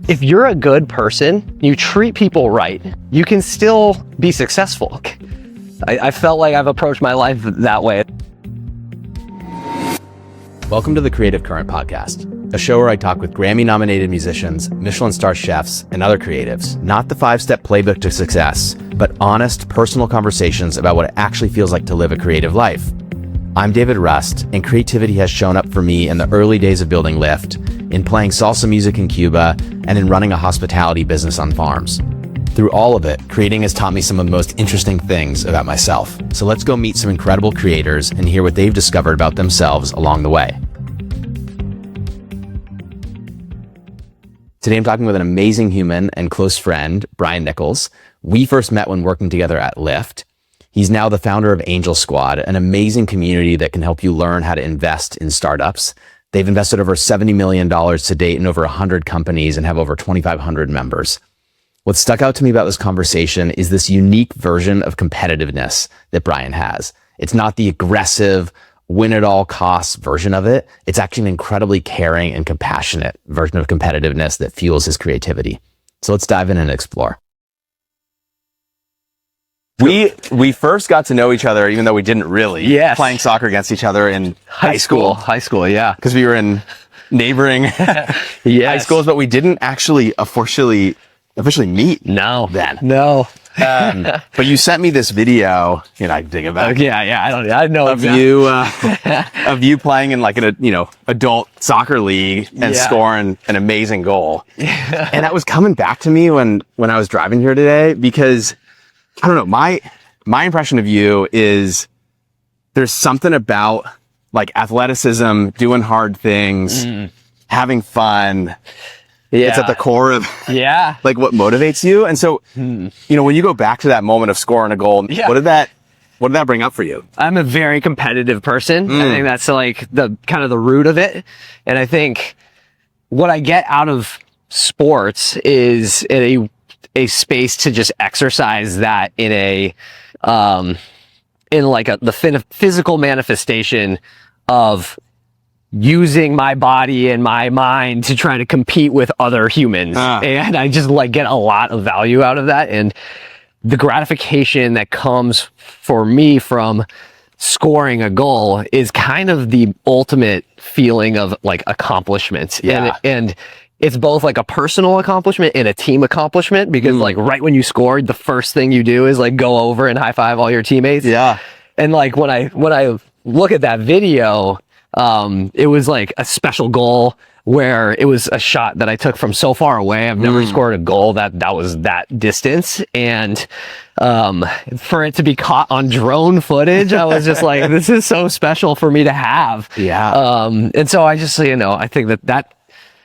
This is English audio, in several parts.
If you're a good person, you treat people right, you can still be successful. I felt like I've approached my life that way. Welcome to the Creative Current Podcast, a show where I talk with Grammy-nominated musicians, Michelin-star chefs, and other creatives. Not the 5-step playbook to success, but honest, personal conversations about what it actually feels like to live a creative life. I'm David Rust, and creativity has shown up for me in the early days of building Lyft, in playing salsa music in Cuba, and in running a hospitality business on farms. Through all of it, creating has taught me some of the most interesting things about myself. So let's go meet some incredible creators and hear what they've discovered about themselves along the way. Today I'm talking with an amazing human and close friend, Brian Nichols. We first met when working together at Lyft. He's now the founder of Angel Squad, an amazing community that can help you learn how to invest in startups. They've invested over $70 million to date in over 100 companies and have over 2,500 members. What stuck out to me about this conversation is this unique version of competitiveness that Brian has. It's not the aggressive, win at all costs version of it. It's actually an incredibly caring and compassionate version of competitiveness that fuels his creativity. So let's dive in and explore. We first got to know each other, even though we didn't really. Yes. Playing soccer against each other in high school. High school, yeah. Because we were in neighboring high schools, but we didn't actually officially meet. No. Then. No. But you sent me this video, I dig it back. I know of you playing in like an adult soccer league and scoring an amazing goal. Yeah. And that was coming back to me when I was driving here today, because I don't know, my impression of you is there's something about like athleticism, doing hard things, having fun. Yeah. It's at the core of like what motivates you. And so, when you go back to that moment of scoring a goal, what did that bring up for you? I'm a very competitive person. I think that's like the kind of the root of it. And I think what I get out of sports is a space to just exercise that in the physical manifestation of using my body and my mind to try to compete with other humans. And I just get a lot of value out of that. And the gratification that comes for me from scoring a goal is kind of the ultimate feeling of accomplishment. Yeah. And it's both like a personal accomplishment and a team accomplishment, because right when you scored, the first thing you do is go over and high five all your teammates. Yeah. And when I look at that video, it was like a special goal where it was a shot that I took from so far away. I've never scored a goal that was that distance. And, for it to be caught on drone footage, I was just like, this is so special for me to have. Yeah. And so I just, I think that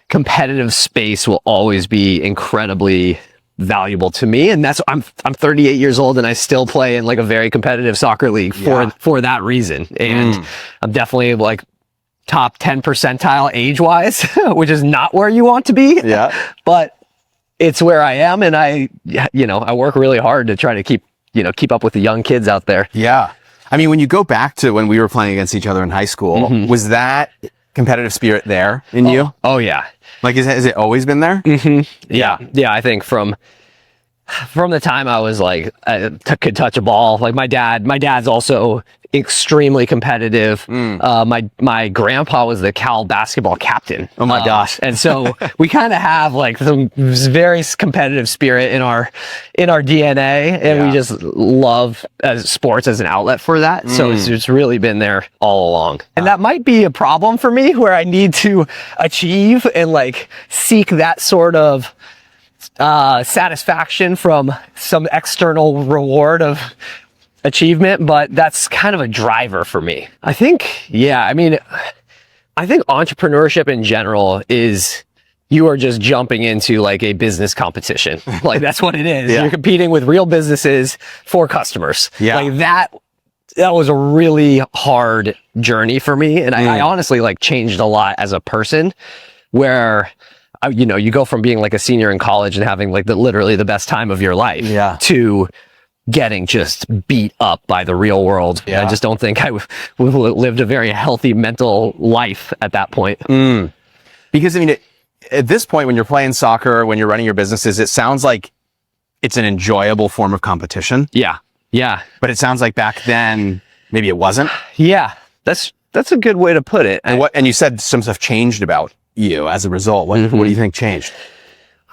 competitive space will always be incredibly valuable to me. And that's, I'm 38 years old and I still play in a very competitive soccer league for that reason. And I'm definitely top 10 percentile age wise, which is not where you want to be. Yeah. But it's where I am. And I work really hard to try to keep up with the young kids out there. Yeah. I mean, when you go back to when we were playing against each other in high school, was that competitive spirit there in you? Oh yeah. Has it always been there? Yeah. I think from the time I was I could touch a ball, my dad's also extremely competitive. My grandpa was the Cal basketball captain. Oh my gosh. And so we kind of have some very competitive spirit in our DNA, and we just love sports as an outlet for that. So it's really been there all along. And that might be a problem for me, where I need to achieve and seek that sort of satisfaction from some external reward of achievement, but that's kind of a driver for me. I think entrepreneurship in general is, you are just jumping into a business competition. That's what it is. You're competing with real businesses for customers. That was a really hard journey for me. And I honestly changed a lot as a person, where you go from being a senior in college and having literally the best time of your life to getting just beat up by the real world. I just don't think I lived a very healthy mental life at that point. Because at this point, when you're playing soccer, when you're running your businesses, it sounds like it's an enjoyable form of competition. Yeah. Yeah. But it sounds like back then, maybe it wasn't. Yeah. That's a good way to put it. And you said some stuff changed about you as a result. What do you think changed?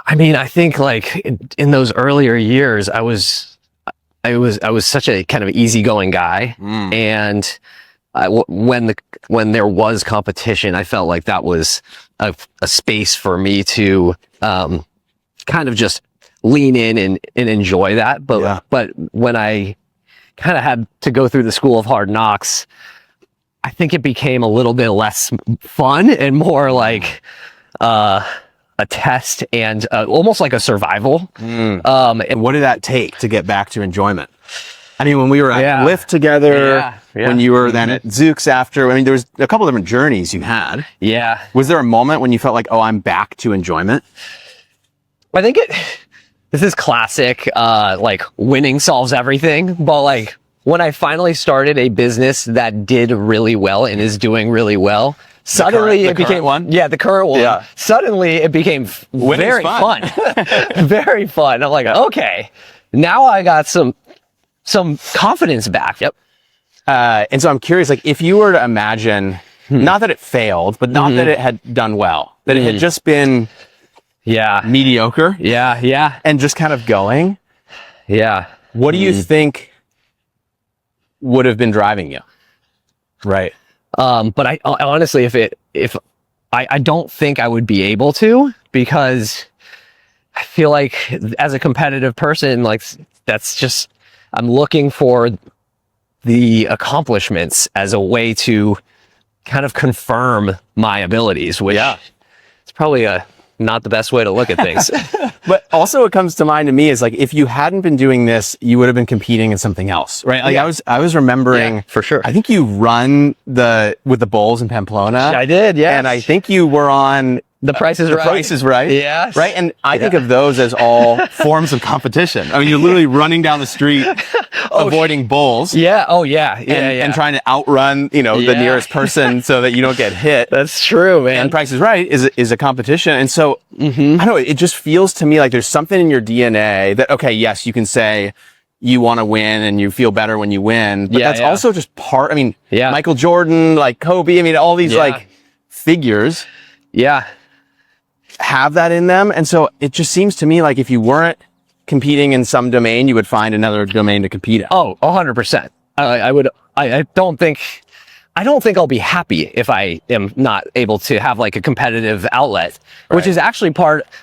I mean, I think like in those earlier years, I was such a kind of easygoing guy. And when there was competition, I felt like that was a space for me to kind of just lean in and enjoy that. But when I kind of had to go through the school of hard knocks, I think it became a little bit less fun and more like a test and almost like a survival. And what did that take to get back to enjoyment? I mean, when we were at Lyft together, when you were then at Zooks after, I mean, there was a couple different journeys you had. Yeah. Was there a moment when you felt like, oh, I'm back to enjoyment? I think this is classic, like winning solves everything. But like when I finally started a business that did really well and is doing really well, suddenly it became one. Yeah, the current one. Yeah. Suddenly it became very fun. Very fun. I'm like, okay, now I got some confidence back. Yep. And so I'm curious, like if you were to imagine, not that it failed, but not that it had done well, that it had just been mediocre. Yeah. Yeah. And just kind of going. Yeah. What do you think would have been driving you? Right. But I honestly, if I don't think I would be able to, because I feel like as a competitive person, like that's just, I'm looking for the accomplishments as a way to kind of confirm my abilities, which it's probably not the best way to look at things. But also what comes to mind to me is like, if you hadn't been doing this, you would have been competing in something else, right? Like I was remembering for sure. I think you run with the Bulls in Pamplona. I did. Yeah. And I think you were on The Price is Right. The Price is Right. Yes. Right. And I think of those as all forms of competition. I mean, you're literally running down the street, avoiding bulls. Yeah. Oh yeah. And trying to outrun, the nearest person so that you don't get hit. That's true, man. And Price is Right is a competition. And so, I don't know, it just feels to me like there's something in your DNA that, okay, yes, you can say you want to win and you feel better when you win, but that's also just part, I mean, Michael Jordan, like Kobe, I mean, all these like figures. Yeah. Have that in them. And so it just seems to me like if you weren't competing in some domain, you would find another domain to compete in. Oh, 100%. I don't think I'll be happy if I am not able to have like a competitive outlet, which is actually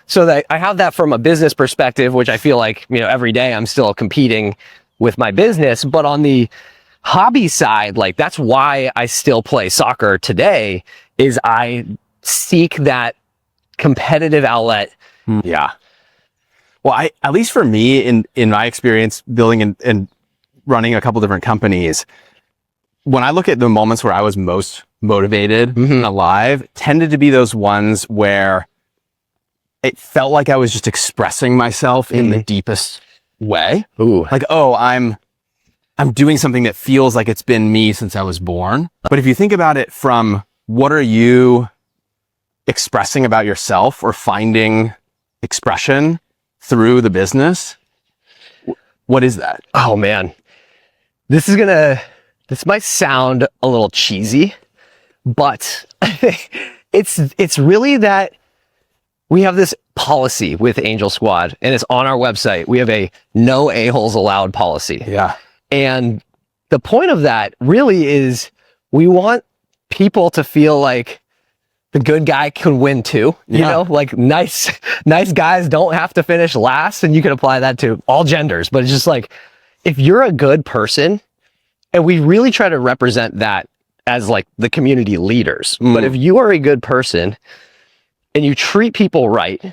so that I have that from a business perspective, which I feel like, every day I'm still competing with my business. But on the hobby side, like that's why I still play soccer today, is I seek that competitive outlet. Yeah. Well, at least for me, in my experience building and running a couple different companies, when I look at the moments where I was most motivated and alive, tended to be those ones where it felt like I was just expressing myself in the deepest way. Ooh. Like, oh, I'm doing something that feels like it's been me since I was born. But if you think about it from what are you expressing about yourself or finding expression through the business, what is that? Oh man, this might sound a little cheesy, but it's really that we have this policy with Angel Squad and it's on our website. We have a no a-holes allowed policy. Yeah. And the point of that really is we want people to feel like the good guy can win too, like nice guys don't have to finish last, and you can apply that to all genders, but it's just like, if you're a good person, and we really try to represent that as like the community leaders, but if you are a good person and you treat people right,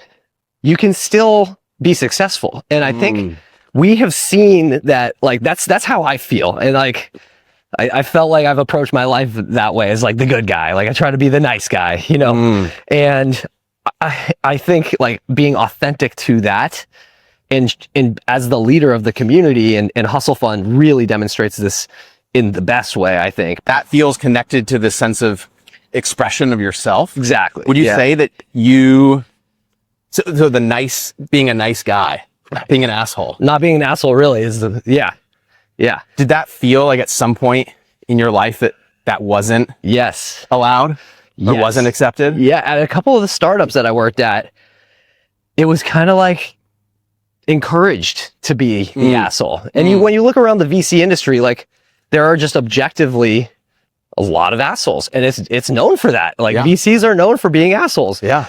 you can still be successful. And I think we have seen that, like, that's how I feel. And like, I felt like I've approached my life that way, as like the good guy. Like I try to be the nice guy, and I think like being authentic to that and as the leader of the community and Hustle Fund really demonstrates this in the best way, I think. That feels connected to the sense of expression of yourself. Exactly. Would you say that you So being a nice guy, being an asshole. Not being an asshole really is yeah. Did that feel like at some point in your life that wasn't Yes. allowed or wasn't accepted? Yeah. At a couple of the startups that I worked at, it was kind of like encouraged to be the asshole. And when you look around the VC industry, like there are just objectively a lot of assholes, and it's known for that. Like VCs are known for being assholes. Yeah.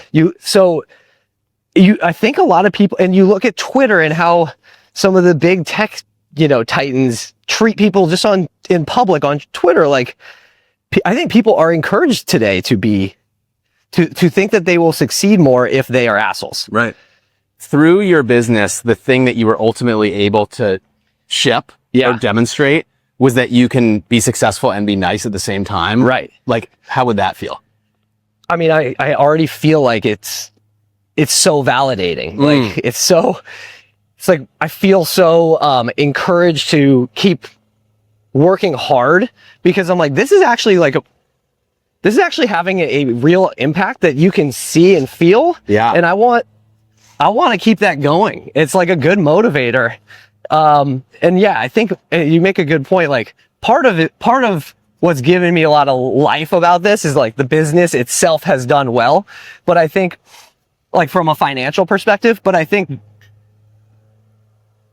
I think a lot of people, and you look at Twitter and how some of the big tech, titans treat people just in public on Twitter. Like, I think people are encouraged today to think that they will succeed more if they are assholes. Right. Through your business, the thing that you were ultimately able to ship or demonstrate was that you can be successful and be nice at the same time. Right. Like, how would that feel? I mean, I already feel like it's so validating. Like it's like, I feel so encouraged to keep working hard, because I'm like, this is actually having a real impact that you can see and feel. Yeah. And I want to keep that going. It's like a good motivator. And yeah, I think you make a good point. Like part of what's given me a lot of life about this is like the business itself has done well, but I think like from a financial perspective, but I think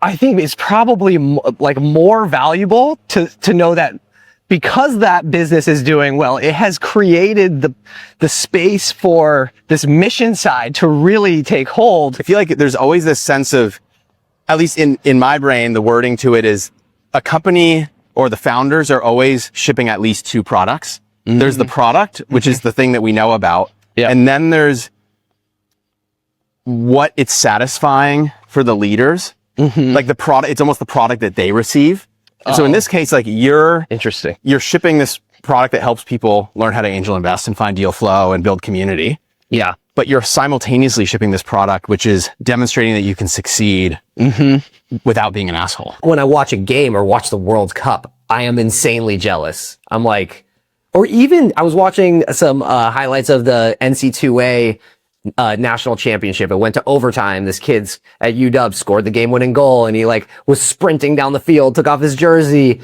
it's probably more valuable to know that because that business is doing well, it has created the space for this mission side to really take hold. I feel like there's always this sense of, at least in my brain, the wording to it is a company or the founders are always shipping at least two products. There's the product, which is the thing that we know about. Yeah. And then there's what it's satisfying for the leaders. Like the product, it's almost the product that they receive. And so in this case, like you're shipping this product that helps people learn how to angel invest and find deal flow and build community. Yeah. But you're simultaneously shipping this product, which is demonstrating that you can succeed without being an asshole. When I watch a game or watch the World Cup, I am insanely jealous. I'm like, or even I was watching some highlights of the NC2A national championship. It went to overtime. This kid's at UW scored the game-winning goal, and he like was sprinting down the field, took off his jersey,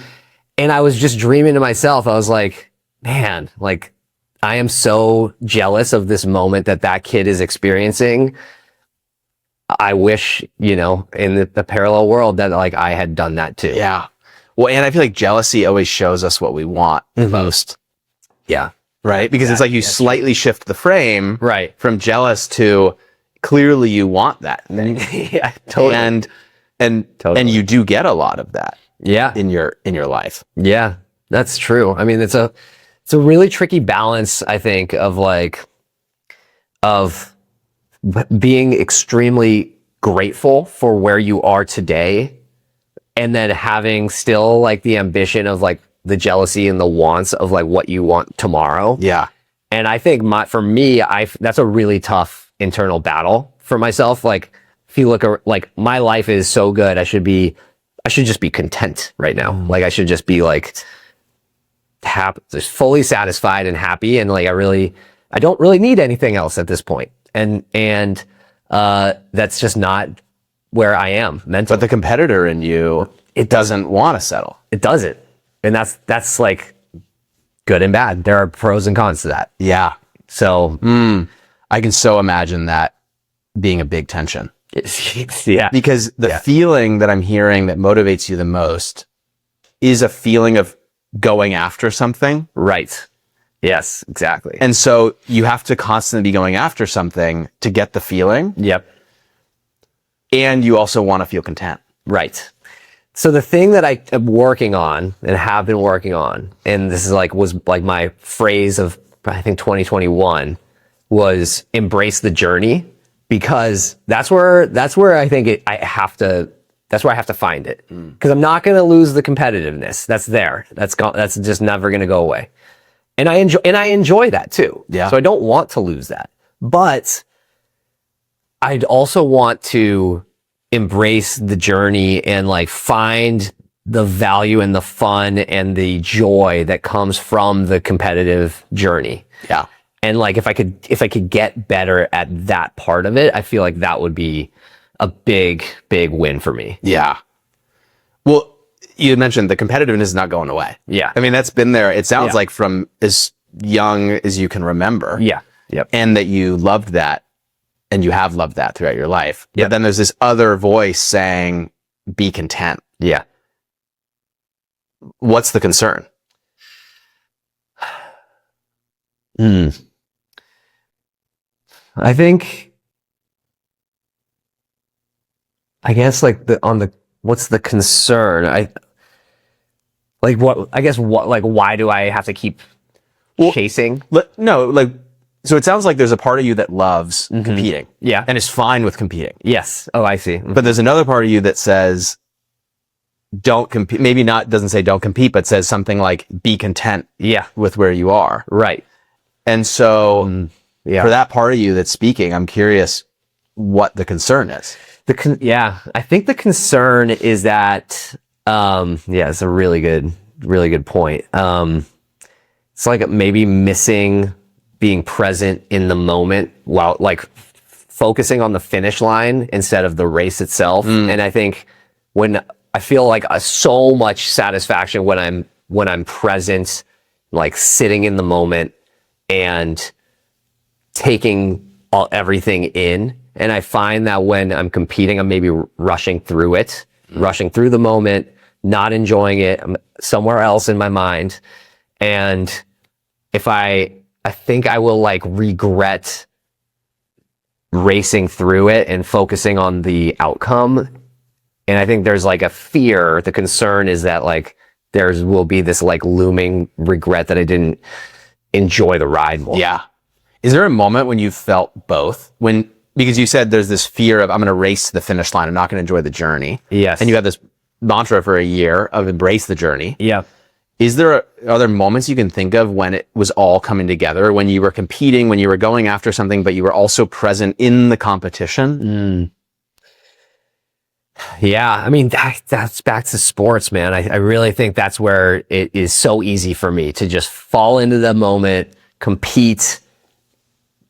and I was just dreaming to myself. I was like, man, like I am so jealous of this moment that kid is experiencing. I wish, in the parallel world that like I had done that too. Yeah. Well, and I feel like jealousy always shows us what we want most. Yeah. Right? Because it's like you slightly shift the frame from jealous to clearly you want that thing. Yeah, totally. And you do get a lot of that. Yeah. In your life. Yeah, that's true. I mean, it's a really tricky balance, I think, of being extremely grateful for where you are today, and then having still like the ambition of like the jealousy and the wants of like what you want tomorrow. Yeah. And I think for me, that's a really tough internal battle for myself. Like, if you look like my life is so good, I should just be content right now. Like I should just be like happy, just fully satisfied and happy. And like, I don't really need anything else at this point. And that's just not where I am mentally. But the competitor in you, it doesn't want to settle. It doesn't. And that's like good and bad. There are pros and cons to that. Yeah. So I can so imagine that being a big tension. Yeah. Because the feeling that I'm hearing that motivates you the most is a feeling of going after something. Right. Yes, exactly. And so you have to constantly be going after something to get the feeling. Yep. And you also want to feel content. Right. So the thing that I am working on and have been working on, and this is was my phrase of, I think 2021, was embrace the journey, because that's where I think that's where I have to find it. Because I'm not going to lose the competitiveness. That's there. That's just never going to go away. And I enjoy that too. Yeah. So I don't want to lose that. But I'd also want to embrace the journey and like find the value and the fun and the joy that comes from the competitive journey. Yeah. And like, if I could get better at that part of it, I feel like that would be a big win for me. Yeah. Well, you mentioned the competitiveness is not going away. Yeah. I mean, that's been there. It sounds like from as young as you can remember. Yeah. Yep. And that you loved that, and you have loved that throughout your life. But then there's this other voice saying, be content. Yeah. What's the concern? I guess like what's the concern? Why do I have to keep chasing? No, like, so it sounds like there's a part of you that loves competing. Yeah. And is fine with competing. Yes. Oh, I see. But there's another part of you that says, don't compete. Maybe doesn't say don't compete, but says something like, be content with where you are. Right. And so for that part of you that's speaking, I'm curious what the concern is. I think the concern is that, it's a really good point. It's like maybe missing being present in the moment while like focusing on the finish line instead of the race itself. And I think when I feel like so much satisfaction when I'm present, like sitting in the moment and taking everything in. And I find that when I'm competing, I'm maybe rushing through it, rushing through the moment, not enjoying it. I'm somewhere else in my mind. And if I think I will like regret racing through it and focusing on the outcome. And I think there's like a fear. The concern is that like there will be this like looming regret that I didn't enjoy the ride more. Yeah. Is there a moment when you felt both? Because you said there's this fear of, I'm going to race to the finish line. I'm not going to enjoy the journey. Yes. And you had this mantra for a year of embrace the journey. Yeah. Are there moments you can think of when it was all coming together, when you were competing, when you were going after something, but you were also present in the competition? Yeah. I mean, that's back to sports, man. I really think that's where it is so easy for me to just fall into the moment, compete.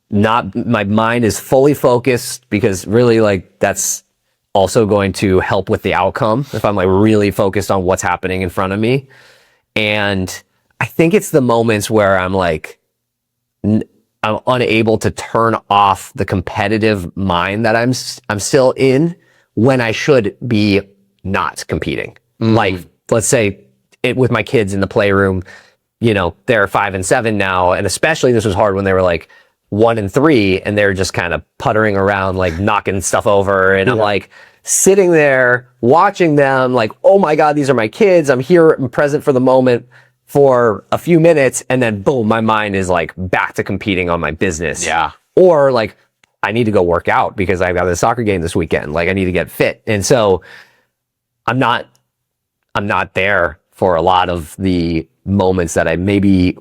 My mind is fully focused, because really like that's also going to help with the outcome if I'm like really focused on what's happening in front of me. And I think it's the moments where I'm like, I'm unable to turn off the competitive mind that I'm still in when I should be not competing. Like, let's say with my kids in the playroom, they're 5 and 7 now. And especially this was hard when they were like 1 and 3 and they're just kind of puttering around, like knocking stuff over. And I'm like sitting there watching them like, oh my God, these are my kids. I'm here, I'm present for the moment for a few minutes. And then boom, my mind is like back to competing on my business. Yeah. Or like, I need to go work out because I've got a soccer game this weekend. Like I need to get fit. And so I'm not there for a lot of the moments that I maybe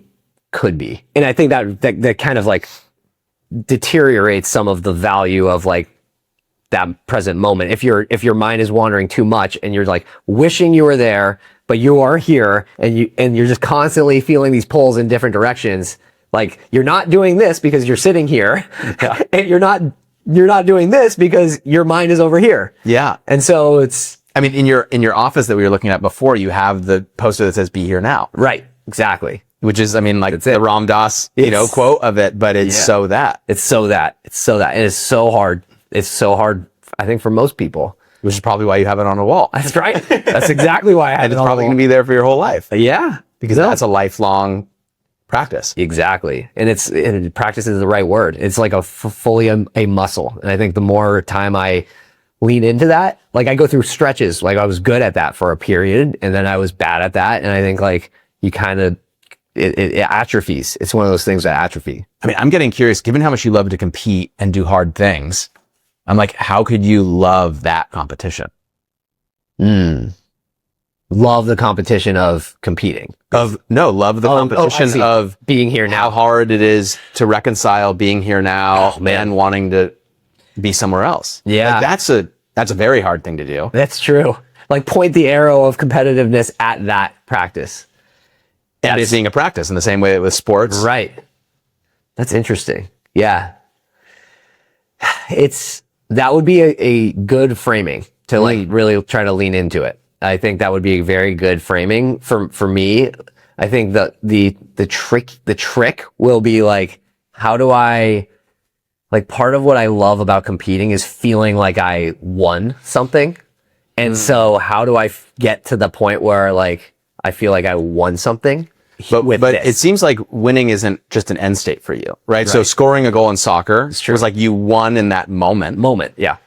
could be. And I think that kind of like deteriorates some of the value of like that present moment. If your mind is wandering too much and you're like wishing you were there, but you are here and you're just constantly feeling these pulls in different directions. Like you're not doing this because you're sitting here and you're not doing this because your mind is over here. Yeah. And so it's, I mean, in your office that we were looking at before, you have the poster that says be here now. Right. Exactly. Which is, I mean, like the Ram Dass, quote of it, but it's so that. It's so that. And it's so hard. It's so hard, I think, for most people. Which is probably why you have it on a wall. That's right. That's exactly why I have it on a wall. It's probably going to be there for your whole life. Yeah. Because that's a lifelong practice. Exactly. And practice is the right word. It's like fully a muscle. And I think the more time I lean into that, like I go through stretches, like I was good at that for a period and then I was bad at that. And I think like you kind of, it atrophies. It's one of those things that atrophy. I mean, I'm getting curious, given how much you love to compete and do hard things, I'm like, how could you love that competition? Love the competition of competing. Love the competition of being here now. How hard it is to reconcile being here now and wanting to be somewhere else. Yeah. Like that's a very hard thing to do. That's true. Like point the arrow of competitiveness at that practice. And it's being a practice in the same way with sports. Right. That's interesting. Yeah. That would be a good framing to like really try to lean into it. I think that would be a very good framing for me. I think the trick will be like, how do I, like, part of what I love about competing is feeling like I won something. And so how do I get to the point where like I feel like I won something? But it seems like winning isn't just an end state for you, right? So scoring a goal in soccer was like you won in that moment. Yeah.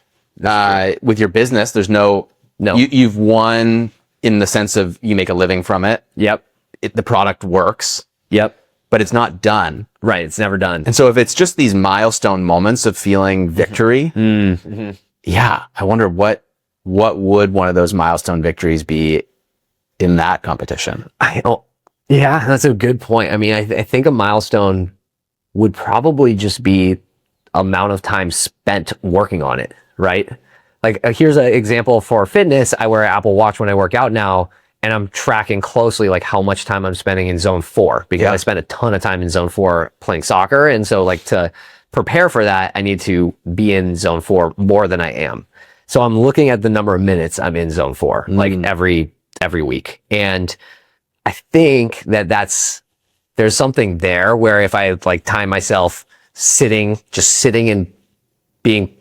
With your business, there's no. You've won in the sense of you make a living from it. Yep. The product works. Yep. But it's not done. Right. It's never done. And so if it's just these milestone moments of feeling victory, yeah, I wonder what would one of those milestone victories be in that competition? Yeah, that's a good point. I mean, I think a milestone would probably just be amount of time spent working on it, right? Like, here's an example for fitness. I wear an Apple Watch when I work out now, and I'm tracking closely like how much time I'm spending in zone 4 because I spend a ton of time in zone 4 playing soccer. And so like to prepare for that, I need to be in zone 4 more than I am. So I'm looking at the number of minutes I'm in zone 4, like every week. And I think there's something there where if I like time myself just sitting and being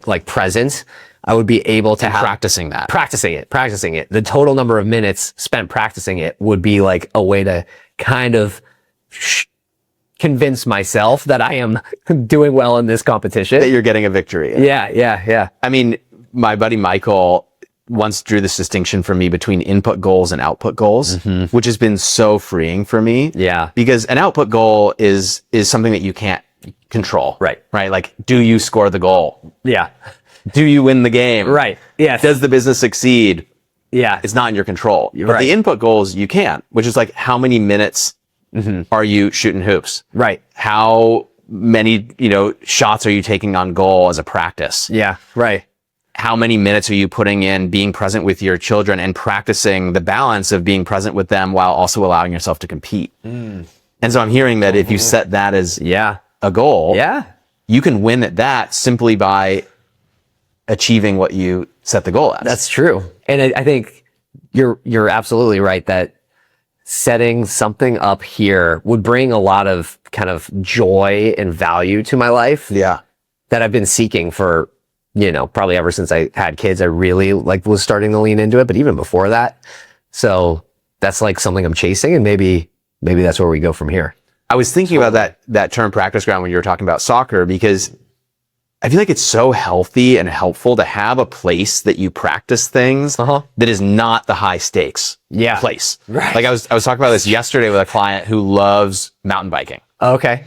like present, I would be able to practicing it. The total number of minutes spent practicing it would be like a way to kind of convince myself that I am doing well in this competition. That you're getting a victory. Yeah. I mean, my buddy Michael once drew this distinction for me between input goals and output goals, which has been so freeing for me. Yeah. Because an output goal is something that you can't control. Right. Like, do you score the goal? Yeah. Do you win the game? Right. Yeah. Does the business succeed? Yeah. It's not in your control. But the input goals you can, which is like, how many minutes are you shooting hoops? Right. How many, shots are you taking on goal as a practice? Yeah. Right. How many minutes are you putting in being present with your children and practicing the balance of being present with them while also allowing yourself to compete? And so I'm hearing that if you set that as a goal, you can win at that simply by achieving what you set the goal as. That's true. And I think you're absolutely right that setting something up here would bring a lot of kind of joy and value to my life. Yeah. That I've been seeking for, probably ever since I had kids. I really was starting to lean into it, but even before that. So that's like something I'm chasing, and maybe that's where we go from here. I was thinking about that term practice ground when you were talking about soccer, because I feel like it's so healthy and helpful to have a place that you practice things that is not the high stakes place. Right. Like I was talking about this yesterday with a client who loves mountain biking. Okay.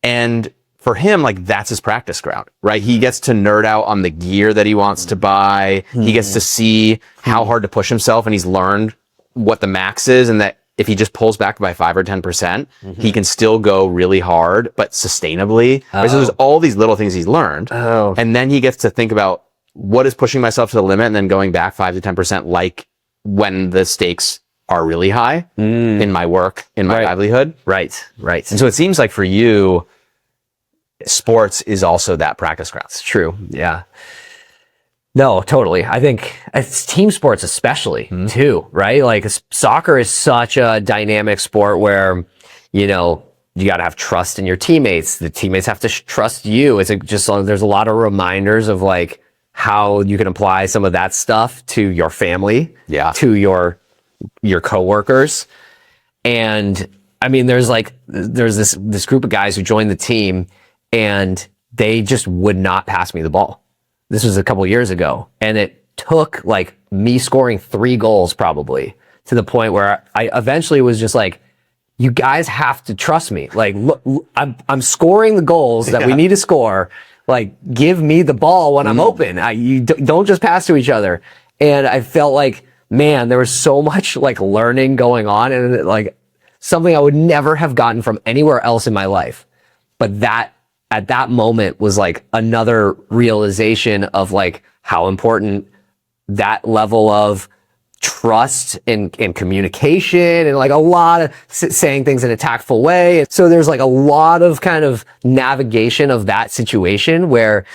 And for him, like, that's his practice ground, right? He gets to nerd out on the gear that he wants to buy. He gets to see how hard to push himself, and he's learned what the max is, and that if he just pulls back by 5 or 10%, he can still go really hard, but sustainably. So there's all these little things he's learned. And then he gets to think about, what is pushing myself to the limit and then going back 5 to 10%, like when the stakes are really high in my work, in my livelihood. Right. And so it seems like for you, sports is also that practice ground. It's true. Yeah. No, totally. I think it's team sports especially too, right? Like soccer is such a dynamic sport where, you got to have trust in your teammates. The teammates have to trust you. There's a lot of reminders of like how you can apply some of that stuff to your family, to your coworkers. And I mean, there's this group of guys who joined the team, and they just would not pass me the ball. This was a couple years ago, and it took like me scoring 3 goals probably to the point where I eventually was just like, you guys have to trust me. Like, look, I'm scoring the goals that we need to score. Like, give me the ball when I'm open. You don't just pass to each other. And I felt like, man, there was so much like learning going on, and like something I would never have gotten from anywhere else in my life. But that at that moment was like another realization of like how important that level of trust and communication and like a lot of saying things in a tactful way. So there's like a lot of kind of navigation of that situation where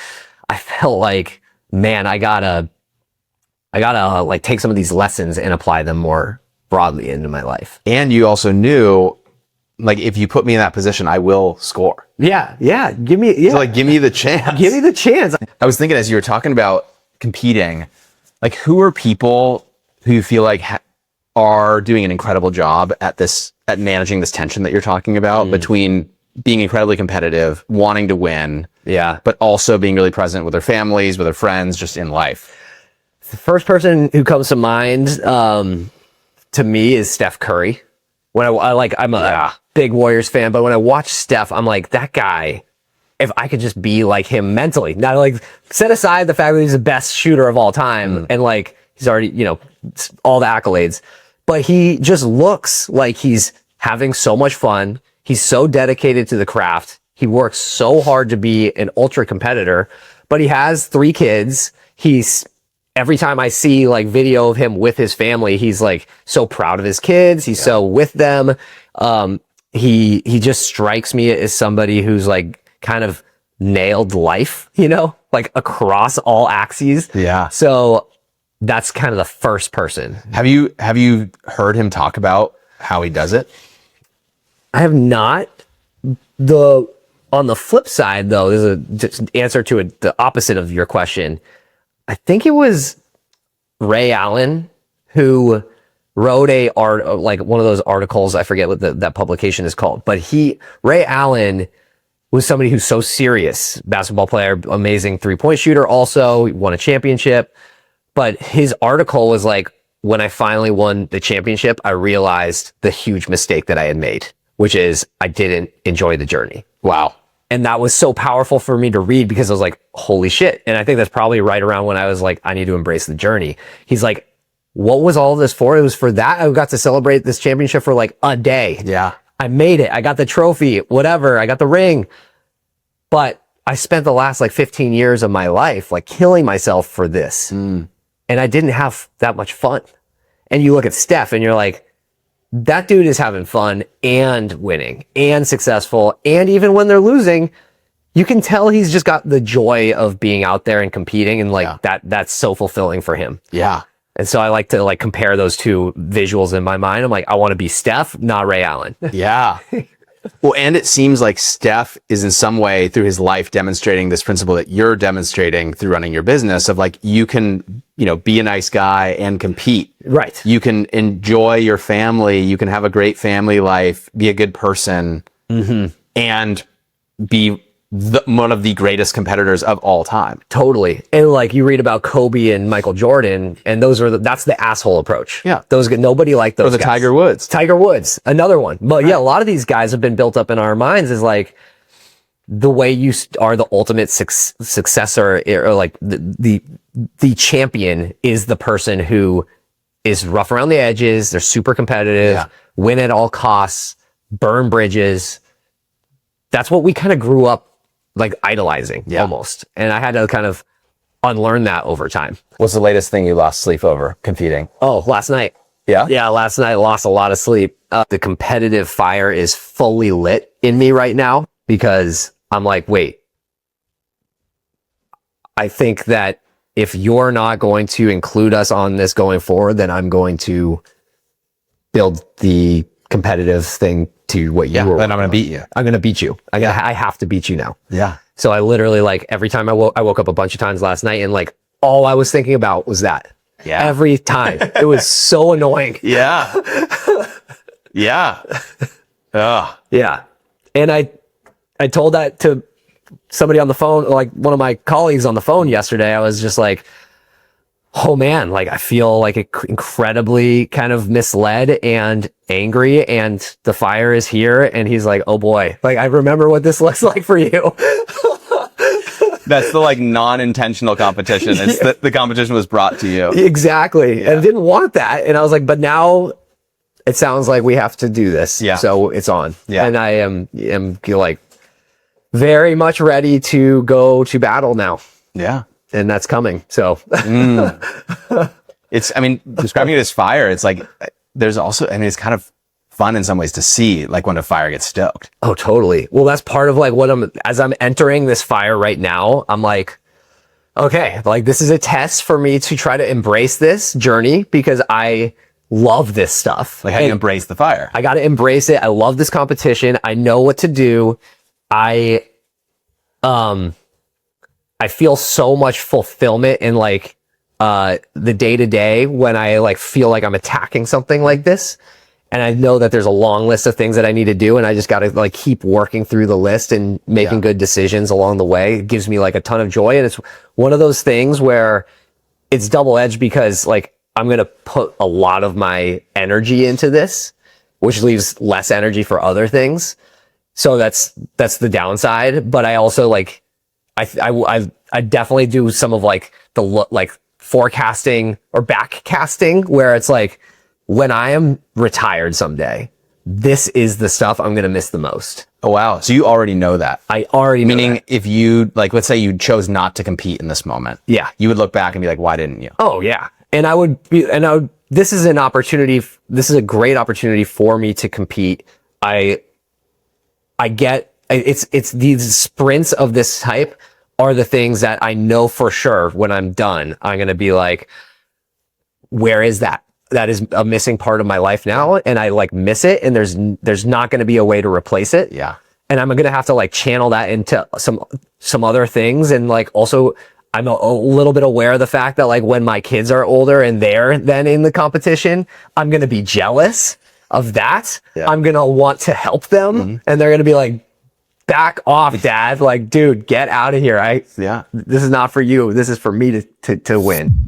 I felt like, man, I gotta like take some of these lessons and apply them more broadly into my life. And you also knew, like, if you put me in that position, I will score. Yeah. Give me the chance. Give me the chance. I was thinking as you were talking about competing, like, who are people who you feel like are doing an incredible job at managing this tension that you're talking about between being incredibly competitive, wanting to win, but also being really present with their families, with their friends, just in life? The first person who comes to mind to me is Steph Curry. When I'm a big Warriors fan, but when I watch Steph, I'm like, that guy, if I could just be like him mentally, not like set aside the fact that he's the best shooter of all time and like he's already, all the accolades, but he just looks like he's having so much fun. He's so dedicated to the craft. He works so hard to be an ultra competitor, but he has 3 kids. Every time I see like video of him with his family, he's like so proud of his kids. He's so with them. He just strikes me as somebody who's like kind of nailed life, like across all axes. Yeah. So that's kind of the first person. Have you heard him talk about how he does it? I have not. On the flip side, though, there's an answer to the opposite of your question. I think it was Ray Allen who wrote like one of those articles. I forget what that publication is called, but Ray Allen was somebody who's so serious, basketball player, amazing 3-point shooter. Also, he won a championship, but his article was like, when I finally won the championship, I realized the huge mistake that I had made, which is I didn't enjoy the journey. Wow. And that was so powerful for me to read because I was like, holy shit. And I think that's probably right around when I was like, I need to embrace the journey. He's like, what was all this for? It was for that. I got to celebrate this championship for like a day. Yeah. I made it. I got the trophy, whatever. I got the ring. But I spent the last like 15 years of my life like killing myself for this. And I didn't have that much fun. And you look at Steph and you're like, that dude is having fun and winning and successful. And even when they're losing, you can tell he's just got the joy of being out there and competing. And like that's so fulfilling for him. Yeah. And so I like to like compare those two visuals in my mind. I'm like, I want to be Steph, not Ray Allen. Yeah. Well, and it seems like Steph is in some way through his life demonstrating this principle that you're demonstrating through running your business of like, you can, be a nice guy and compete. Right. You can enjoy your family. You can have a great family life, be a good person, and be one of the greatest competitors of all time. Totally. And like you read about Kobe and Michael Jordan, and that's the asshole approach. Yeah. Nobody liked those Or the guys. Tiger Woods, another one. But yeah, a lot of these guys have been built up in our minds as like the way you are the ultimate successor, or like the champion is the person who is rough around the edges. They're super competitive, win at all costs, burn bridges. That's what we kind of grew up like idolizing almost. And I had to kind of unlearn that over time. What's the latest thing you lost sleep over competing? Oh, last night. Yeah? Yeah, last night I lost a lot of sleep. The competitive fire is fully lit in me right now because I'm like, wait, I think that if you're not going to include us on this going forward, then I'm going to build the competitive thing to what you were. Then I'm going to beat you. I'm going to beat you. I have to beat you now. Yeah. So I literally like every time I woke up a bunch of times last night and like all I was thinking about was that. Yeah. Every time. It was so annoying. Yeah. Yeah. Oh. Yeah. And I told that to somebody on the phone, like one of my colleagues on the phone yesterday. I was just like, oh man, like I feel like incredibly kind of misled and angry, and the fire is here. And he's like, oh boy, like I remember what this looks like for you. That's the like non-intentional competition. It's that the competition was brought to you. Exactly. And I didn't want that. And I was like, but now it sounds like we have to do this. Yeah. So it's on. Yeah. And I am like very much ready to go to battle now. Yeah. And that's coming. So I mean, describing it as fire, it's like, there's also, I mean, it's kind of fun in some ways to see like when a fire gets stoked. Oh, totally. Well, that's part of like as I'm entering this fire right now, I'm like, okay, like this is a test for me to try to embrace this journey because I love this stuff. Like how do you embrace the fire? I got to embrace it. I love this competition. I know what to do. I feel so much fulfillment in like, the day to day when I like feel like I'm attacking something like this. And I know that there's a long list of things that I need to do. And I just got to like keep working through the list and making good decisions along the way. It gives me like a ton of joy. And it's one of those things where it's double edged because like I'm going to put a lot of my energy into this, which leaves less energy for other things. So that's the downside. But I also like, I definitely do some of like the forecasting or backcasting where it's like, when I am retired someday, this is the stuff I'm going to miss the most. Oh, wow. So you already know that. I already know Meaning that. if you, like, let's say you chose not to compete in this moment. Yeah. You would look back and be like, why didn't you? Oh, yeah. This is an opportunity. This is a great opportunity for me to compete. It's these sprints of this type are the things that I know for sure when I'm done, I'm going to be like, where is that? That is a missing part of my life now. And I like miss it. And there's not going to be a way to replace it. Yeah. And I'm going to have to like channel that into some other things. And like, also I'm a little bit aware of the fact that like when my kids are older and they're then in the competition, I'm going to be jealous of that. Yeah. I'm going to want to help them and they're going to be like, back off, dad. Like, dude, get out of here. This is not for you. This is for me to win.